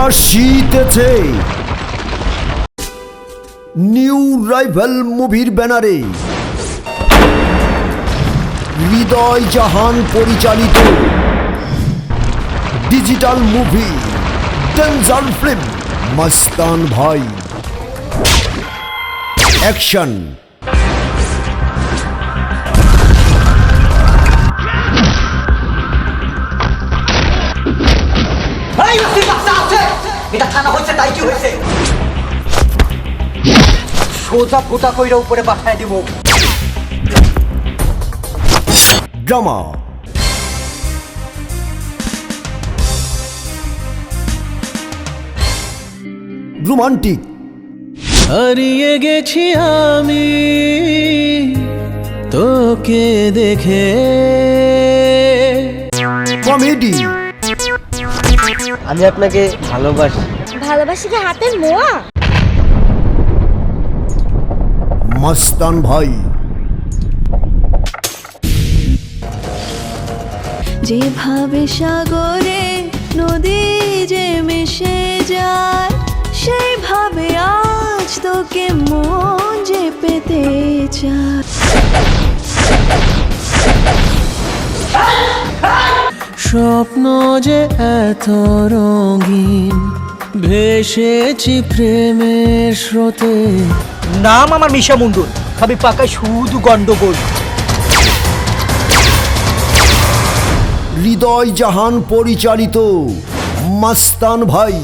আসিতেছে new rival মুভির ব্যানারে হৃদয় জাহান পরিচালিত ডিজিটাল মুভি ডেঞ্জার ফিল্ম মস্তান ভাই। অ্যাকশন, সোজা ফুটা কইরা উপরে পাঠায় দিব। ড্রামা, রোমান্টিক, হারিয়ে গেছি আমি তোকে দেখে, কমেডি, আমি আপনাকে ভালোবাসি। ভালোবাসি কি হাতের মোয়া? মস্তান ভাই। যেভাবে সাগরে নদী যে মিশে যায়, সেইভাবে আজ তোকে মন যে পেতে চায়। স্বপ্ন যে এত রঙিন, ভেসেছি প্রেমের স্রোতে। নাম আমার মিশা মুন্ডুর, খাবি পাকায় শুধু গন্ডগোল। হৃদয় জাহান পরিচালিত মস্তান ভাই।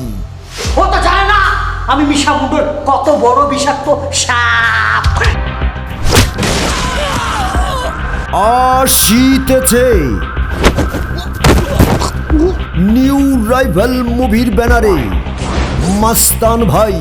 ও তো জানে না আমি মিশা মুন্ডুর কত বড় বিষাক্ত সাপ। আসিতেছে নিউ রাইভাল মুভির ব্যানারে মস্তান ভাই।